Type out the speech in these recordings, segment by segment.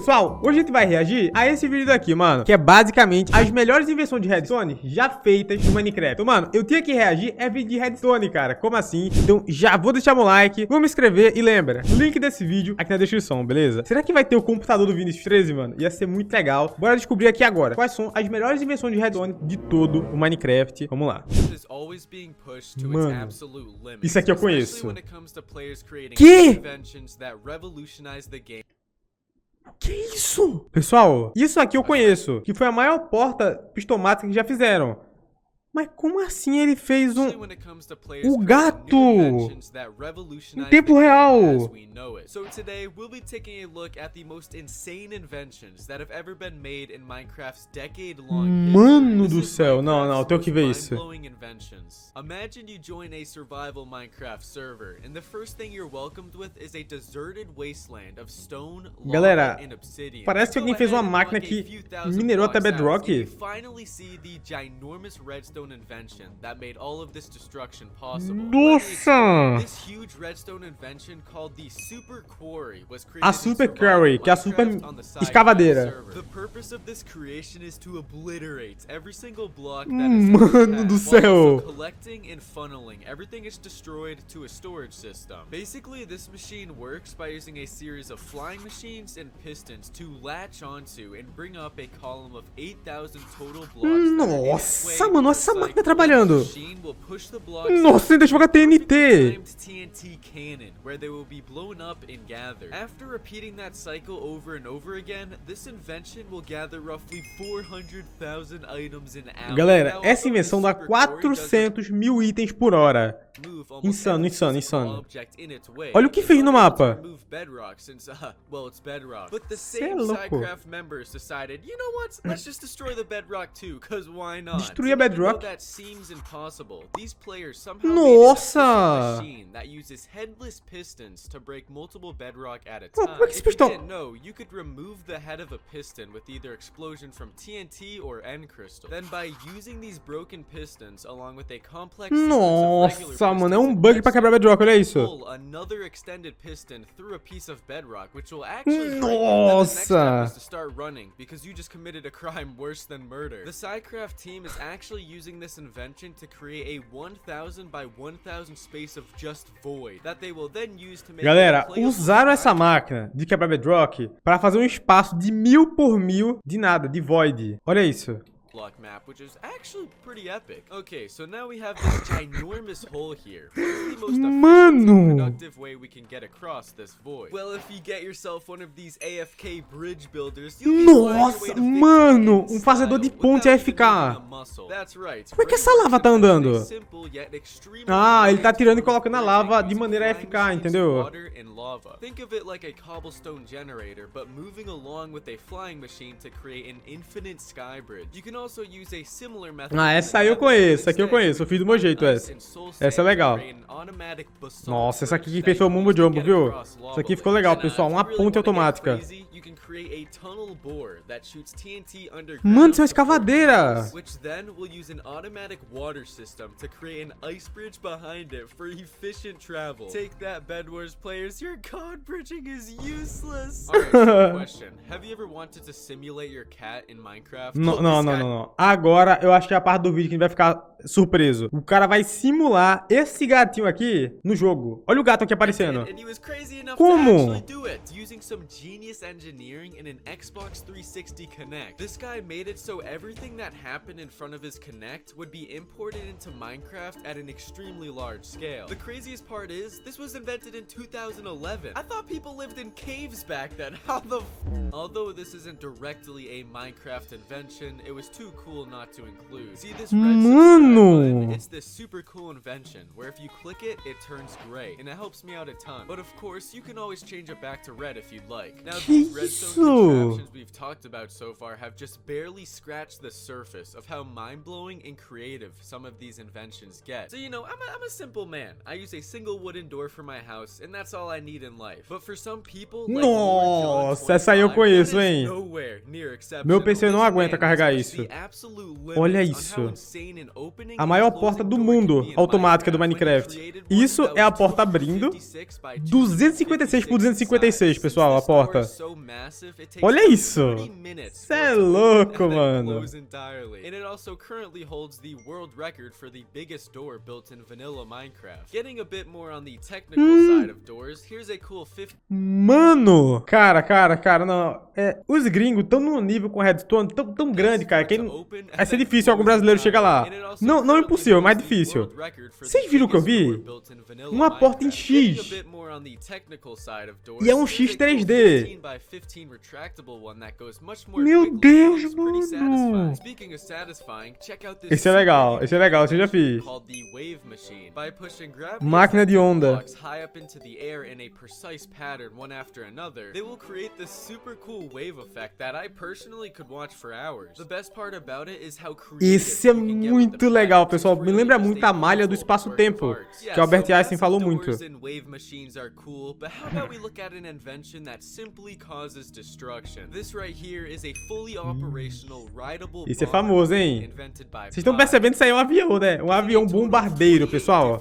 Pessoal, hoje a gente vai reagir a esse vídeo daqui, mano, que é basicamente as melhores invenções de redstone já feitas no Minecraft. Então, mano, eu tinha que reagir é vídeo de redstone, cara. Como assim? Então já vou deixar meu like, vou me inscrever e lembra, o link desse vídeo aqui na descrição, beleza? Será que vai ter o computador do Vinicius 13, mano? Ia ser muito legal. Bora descobrir aqui agora quais são as melhores invenções de redstone de todo o Minecraft. Vamos lá. Mano, isso aqui eu conheço. Que? Que isso? Pessoal, isso aqui eu conheço, que foi a maior porta pistomática que já fizeram. Mas como assim ele fez o gato em tempo real? Mano do céu, não, tenho que ver isso. Imagine you join a survival Minecraft server, and the first thing you're welcomed with is a deserted wasteland of stone, galera, lava, and obsidian. Parece que alguém fez uma máquina que minerou até bedrock. Invention that made all of this destruction possible. Nossa! This huge redstone invention called the Super Quarry was created. A Super Quarry, que é a super escavadeira. The purpose of this creation is to obliterate every single block that Mano do céu! Collecting and funneling everything is destroyed to a storage system. Basically, this machine works by using a series of flying machines and pistons to latch onto and bring up a column of 8,000 total blocks. Nossa, mano, essa máquina trabalhando. Nossa, ainda joga TNT. Where they will be blown up and gathered. After repeating that cycle over and over again, this invention will gather roughly 400,000 items an hour. Galera, essa invenção dá 400 mil itens por hora. Insano, insano, insano. Olha o que fez no mapa. Cê é louco. Destruir a bedrock? Nossa! Pô, como é que esse pistão? Nossa, mano, é um bug pra quebrar bedrock, olha isso. Nossa! Galera, usaram essa máquina de quebrar bedrock para fazer um espaço de 1000 por 1000 de nada, de void. Olha isso. Block map, which is actually pretty epic. Okay, so now we have this ginormous hole here. What's the most efficient and productive way we can get across this void? Well, if you get yourself one of these AFK bridge builders, nossa, mano, um fazedor de ponte AFK. That's right. Como é que essa lava tá andando? Ah, ele tá tirando e colocando na lava de maneira AFK, entendeu? Think of it like a cobblestone generator, but moving along with a flying machine to create an infinite sky bridge. You can also use a similar method. Ah, essa aí eu conheço, essa aqui eu conheço, eu fiz do meu jeito essa. Essa é legal. Nossa, essa aqui que fez foi o Mumbo Jumbo, viu? Essa aqui ficou legal, pessoal, uma ponte automática. Mano, isso é uma escavadeira! Não. Agora eu acho que é a parte do vídeo que a gente vai ficar surpreso. O cara vai simular esse gatinho aqui no jogo. Olha o gato aqui aparecendo. Como? In an Xbox 360 Connect. This guy made it so everything that happened in front of his Connect would be imported into Minecraft at an extremely large scale. The craziest part is, this was invented in 2011. I thought people lived in caves back then. How the Although this isn't directly a Minecraft invention, it was too cool not to include. See this red subscribe button? It's this super cool invention where if you click it, it turns gray, and it helps me out a ton. But of course, you can always change it back to red if you'd like. Now these redstone contraptions we've talked about so far have just barely scratched the surface of how mind-blowing and creative some of these inventions get. So you know, I'm a simple man. I use a single wooden door for my house, and that's all I need in life. But for some people, like nossa, essa aí eu conheço, hein? Meu PC não aguenta carregar isso. Olha isso. A maior porta do mundo automática do Minecraft. Isso é a porta abrindo. 256 por 256, pessoal, a porta. Olha isso. Cê é louco, mano. Mano! Cara, não. Os gringos estão num nível com Redstone tão grande, cara, que vai ser difícil algum brasileiro chegar lá. Não é impossível, é mais difícil. Vocês viram o que eu vi? Uma porta em X. E é um X 3D. Meu Deus, mano. Esse é legal, esse eu já fiz. Máquina de onda. Esse é muito legal, pessoal. Me lembra muito a malha do espaço-tempo, que o Albert Einstein falou muito. Isso é famoso, hein? Vocês estão percebendo que isso aí é um avião, né? Um avião bombardeiro, pessoal.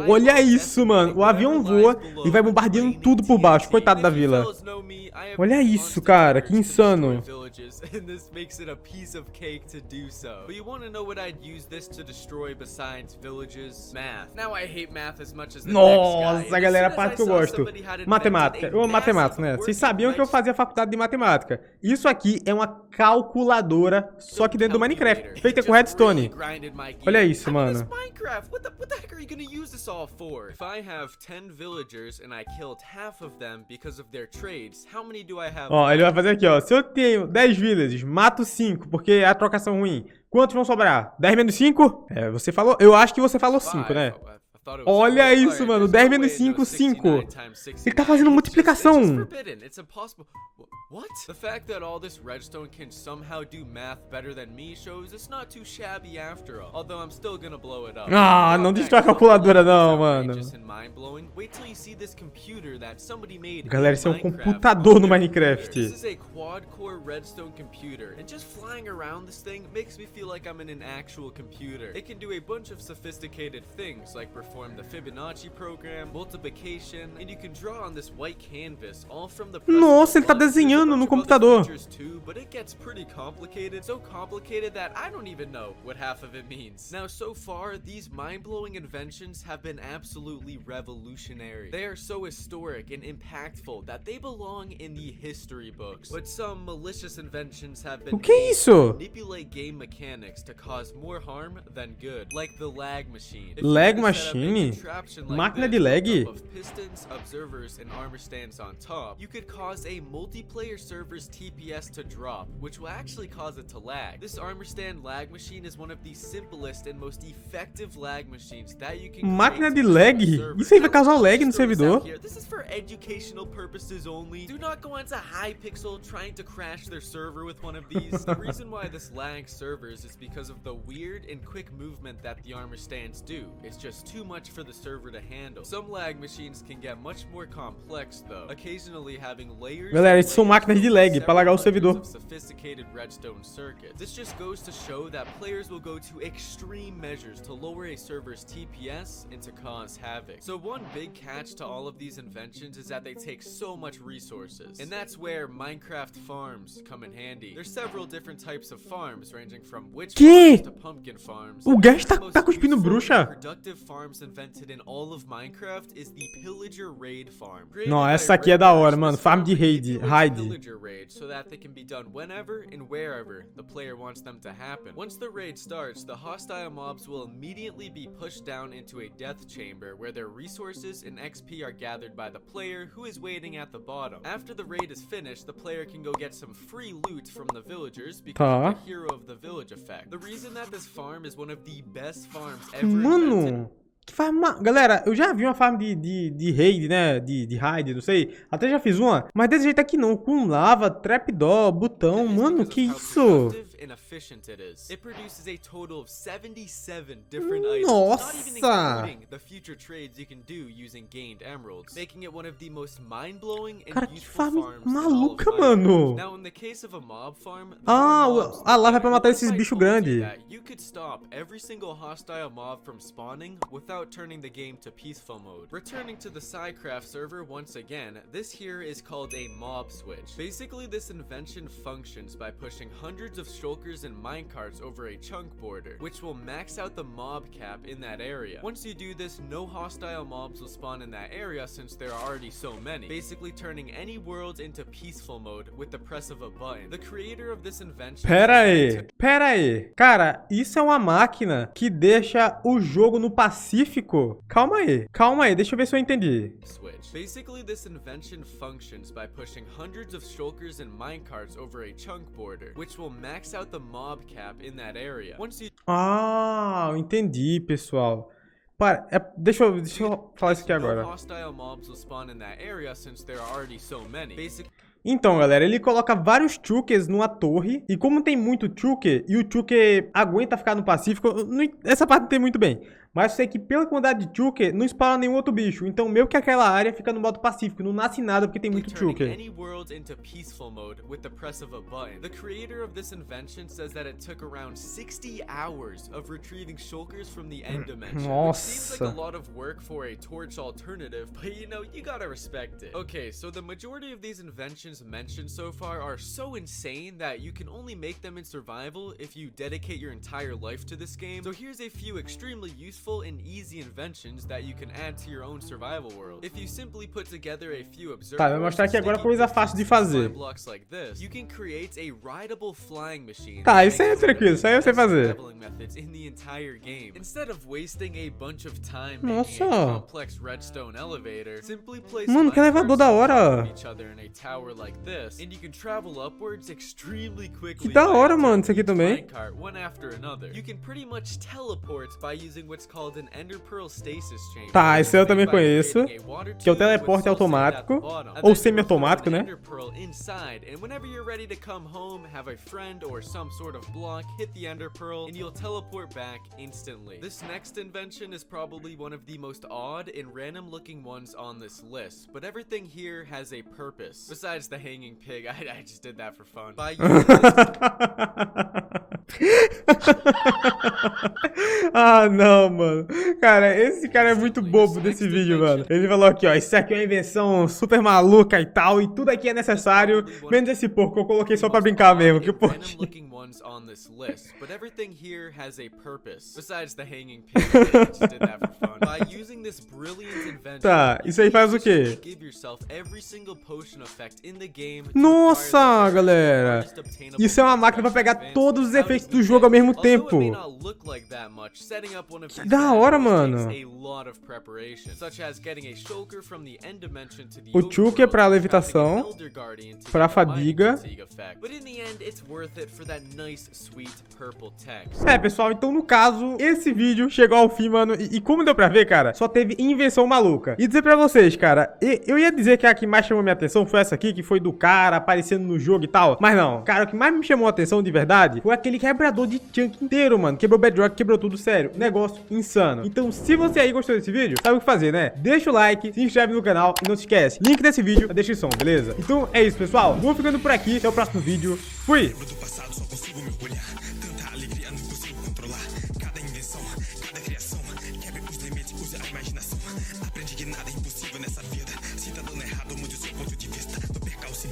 Olha isso, mano. O avião voa e vai bombardeando tudo por baixo. Coitado da vila. Olha isso, cara. Que insano. Nossa, galera, a parte que eu gosto. Matemática. Eu amo matemática, né? Vocês sabiam que eu fazia faculdade de matemática. Isso aqui é uma calculadora, só que dentro do Minecraft, feita com Redstone. Olha isso, mano. Ó, ele vai fazer aqui, ó. Se eu tenho 10 villagers, mato 5, porque a trocação ruim. Quantos vão sobrar? 10 menos 5? É, você falou... Eu acho que você falou 5, né? Olha isso, mano. 10 menos 5, 5. Ele tá fazendo multiplicação. What? The fact that all this redstone can somehow do math better than me shows it's not too shabby after all. Although I'm still gonna blow it up. Ah, não destrói a calculadora não, mano. Galera, isso é um computador no Minecraft. This is a quad-core redstone computer, and just flying around this thing makes me feel like I'm in an actual computer. It can do a bunch of sophisticated things like perform the Fibonacci program, multiplication, and you can draw on this white canvas all from the. Nossa, ele tá desenhando no computador. But it gets pretty complicated, so complicated that I don't even know what half of it means. Now, so far, these mind-blowing inventions have been absolutely revolutionary. They are so historic and impactful that they belong in the history books. But some malicious inventions have been O que é isso? manipulate game mechanics to cause more harm than good, like the lag machine. Lag machine? Máquina de lag? Pistons, observers, and armor stands on top. You could cause a multiplayer server's TPS to drop, which will actually cause it to lag. This armor stand lag machine is one of the simplest and most effective lag machines that you can. Máquina de lag? Isso aí vai causar lag no servidor? This is for educational purposes only. Do not go into Hypixel trying to crash their server with one of these. The reason why this lags servers is because of the weird and quick movement that the armor stands do. It's just too much for the server to handle. Some lag machines can get much more complex though, occasionally having layers. Galera, isso são máquinas de lag para lagar o servidor. Sophisticated redstone circuits. This just goes to show that players will go to extreme measures to lower a server's TPS and to cause havoc. So one big catch to all of these inventions is that they take so much resources, and that's where Minecraft farms come in handy. There's several different types of farms, ranging from witch farms to pumpkin farms. O Gash tá cuspindo bruxa. Productive farms invented in all of Minecraft is the pillager raid farm. Não, essa aqui é da hora, mano. Farm de raid. Pillager raid, so that they can be done whenever and wherever the player wants them to happen. Once the raid starts, the hostile mobs will immediately be pushed down into a death chamber where their resources and XP are gathered by the player who is waiting at the bottom. After the raid is finished, the player can go get some free loot from the villagers because of the hero of the village effect. The reason that this farm is one of the best farms ever invented. Que farm... Galera, eu já vi uma farm de raid, né? De raid, não sei. Até já fiz uma. Mas desse jeito aqui não. Com lava, trapdoor, botão. Mano, que isso? and efficient it is. It produces a total of 77 different items, not even including the future trades you can do using gained emeralds, making it one of the most mind-blowing and useful farms in all of Minecraft. Now, in the case of a mob farm, lá vai pra matar esses bichos grandes. You could stop every single hostile mob from spawning without turning the game to peaceful mode. Returning to the Psycraft server once again, this here is called a mob switch. Basically, this invention functions by pushing hundreds of shulkers and minecarts over a chunk border, which will max out the mob cap in that area. Once you do this, no hostile mobs will spawn in that area since there are already so many, basically turning any world into peaceful mode with the press of a button. The creator of this invention... Pera aí. Cara, isso é uma máquina que deixa o jogo no Pacífico? Calma aí, deixa eu ver se eu entendi. Basically, this invention functions by pushing hundreds of shulkers and minecarts over a chunk border, which will max out the mob cap in that area. Once you... entendi, pessoal. Deixa eu falar isso aqui agora. Então, galera, ele coloca vários chukers numa torre. E como tem muito chuker, e o chuker aguenta ficar no Pacífico, essa parte não tem muito bem. Mas eu sei que pela quantidade de chuker, não spawna nenhum outro bicho. Então meio que aquela área fica no modo Pacífico, não nasce nada porque tem muito chuker. Nossa. Okay, so the majority of these inventions mentioned so far are so insane that you can only make them in survival if you dedicate your entire life to this game. So here's a few extremely useful and easy inventions that you can add to your own survival world. If you simply put together a few observers, vai mostrar aqui agora coisa fácil de fazer. Like this, you can create a rideable flying machine. Isso aí é tranquilo, isso aí eu sei fazer. In the entire game. Instead of wasting a bunch of time making a complex redstone elevator, simply place mano, que elevador da hora. each other in a tower like this, and you can travel upwards extremely quickly. Que da hora, mano, isso aqui também. One after another. You can pretty much teleport by using what's called an ender pearl stasis chamber. Tá, esse eu também conheço, que é o teleporte automático ou semi-automático, né? Inside, and whenever you're ready to come home, have a friend or some sort of block, hit the ender pearl, and you'll teleport back instantly. This next invention is probably one of the most odd and random looking ones on this list, but everything here has a purpose. Besides the hanging pig, I just did that for fun. By using não, mano. Cara, esse cara é muito bobo desse vídeo, mano. Ele falou aqui, ó, isso aqui é uma invenção super maluca e tal, e tudo aqui é necessário, menos esse porco que eu coloquei só pra brincar mesmo, que porco. Tá, isso aí faz o quê? Nossa, galera. Isso é uma máquina pra pegar todos os efeitos do jogo ao mesmo tempo. Que da hora, mano. O chuker é pra levitação, pra fadiga. Pessoal, então no caso, esse vídeo chegou ao fim, mano. E como deu pra ver, cara, só teve invenção maluca. E dizer pra vocês, cara, eu ia dizer que a que mais chamou minha atenção foi essa aqui, que foi do cara aparecendo no jogo e tal. Mas não, cara, o que mais me chamou a atenção de verdade foi aquele quebrador de chunk inteiro, mano. Quebrou bedrock, quebrou tudo, sério. Negócio insano. Então, se você aí gostou desse vídeo, sabe o que fazer, né? Deixa o like, se inscreve no canal e não se esquece, link desse vídeo na descrição, beleza? Então é isso, pessoal. Vou ficando por aqui. Até o próximo vídeo. Fui!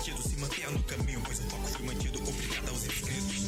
Se mantenha no caminho, pois o foco foi mantido. Obrigado aos inscritos.